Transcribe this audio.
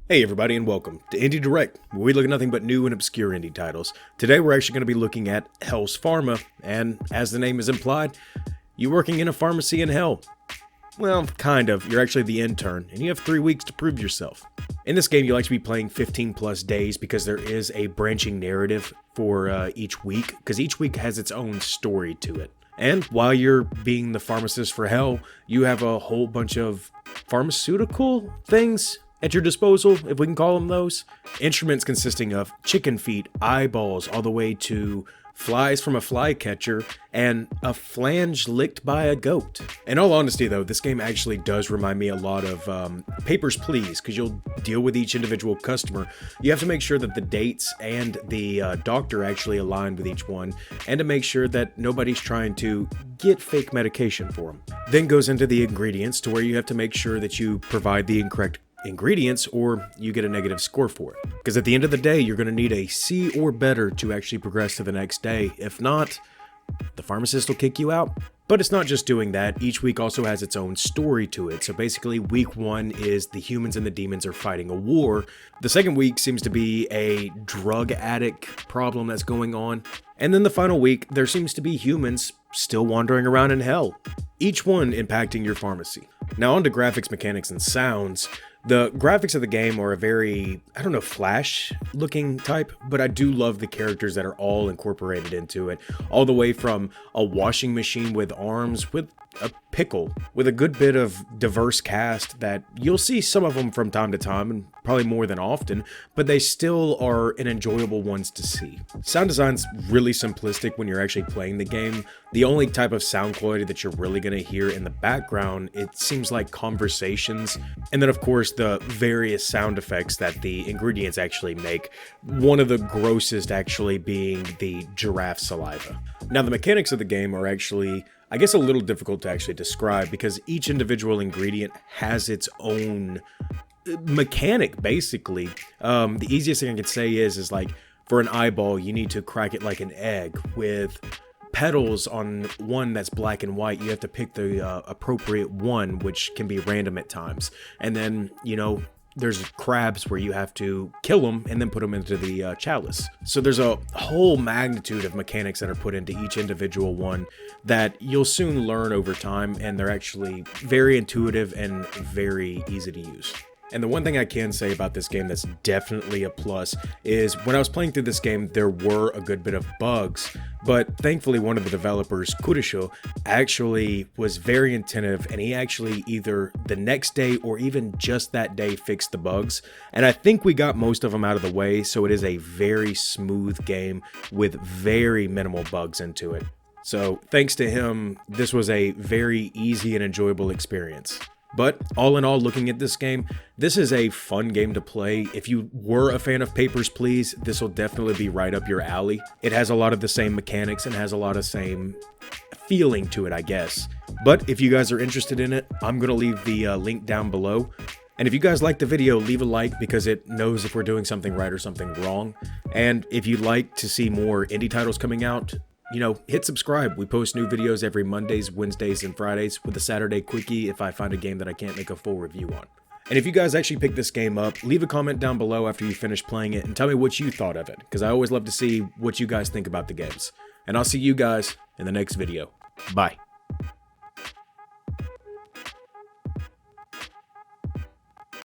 Hey everybody and welcome to Indie Direct, where we look at nothing but new and obscure indie titles. Today we're actually going to be looking at Hell's Pharma, and as the name is implied, you're working in a pharmacy in hell. Well, kind of. You're actually the intern, and you have 3 weeks to prove yourself. In this game, you like to be playing 15 plus days because there is a branching narrative for each week, because each week has its own story to it. And while you're being the pharmacist for hell, you have a whole bunch of pharmaceutical things at your disposal, if we can call them those. Instruments consisting of chicken feet, eyeballs, all the way to flies from a flycatcher, and a flange licked by a goat. In all honesty though, this game actually does remind me a lot of Papers, Please, because you'll deal with each individual customer. You have to make sure that the dates and the doctor actually align with each one, and to make sure that nobody's trying to get fake medication for them. Then goes into the ingredients, to where you have to make sure that you provide the incorrect ingredients or you get a negative score for it. Because at the end of the day, you're going to need a C or better to actually progress to the next day. If not, the pharmacist will kick you out. But it's not just doing that. Each week also has its own story to it. So basically, week 1 is the humans and the demons are fighting a war. The second week seems to be a drug addict problem that's going on. And then the final week, there seems to be humans still wandering around in hell, each one impacting your pharmacy. Now on to graphics, mechanics, and sounds. The graphics of the game are a very, Flash looking type, but I do love the characters that are all incorporated into it, all the way from a washing machine with arms, with a pickle, with a good bit of diverse cast that you'll see some of them from time to time, and probably more than often, but they still are an enjoyable ones to see. Sound design's really simplistic when you're actually playing the game. The only type of sound quality that you're really going to hear in the background, it seems like conversations, and then of course the various sound effects that the ingredients actually make, one of the grossest actually being the giraffe saliva. Now the mechanics of the game are actually, I guess, a little difficult to actually describe because each individual ingredient has its own mechanic, basically. The easiest thing I could say is like, for an eyeball, you need to crack it like an egg. With petals on one that's black and white, you have to pick the appropriate one, which can be random at times. And then, there's crabs where you have to kill them and then put them into the chalice. So there's a whole magnitude of mechanics that are put into each individual one that you'll soon learn over time, and they're actually very intuitive and very easy to use. And the one thing I can say about this game that's definitely a plus is when I was playing through this game, there were a good bit of bugs, but thankfully one of the developers, Kurisho, actually was very attentive, and he actually either the next day or even just that day fixed the bugs. And I think we got most of them out of the way, so it is a very smooth game with very minimal bugs into it. So thanks to him, this was a very easy and enjoyable experience. But all in all, looking at this game, this is a fun game to play. If you were a fan of Papers, Please, this will definitely be right up your alley. It has a lot of the same mechanics and has a lot of same feeling to it, I guess. But if you guys are interested in it, I'm going to leave the link down below. And if you guys like the video, leave a like because it knows if we're doing something right or something wrong. And if you'd like to see more indie titles coming out, hit subscribe. We post new videos every Mondays, Wednesdays, and Fridays with a Saturday quickie if I find a game that I can't make a full review on. And if you guys actually pick this game up, leave a comment down below after you finish playing it and tell me what you thought of it, because I always love to see what you guys think about the games. And I'll see you guys in the next video. Bye.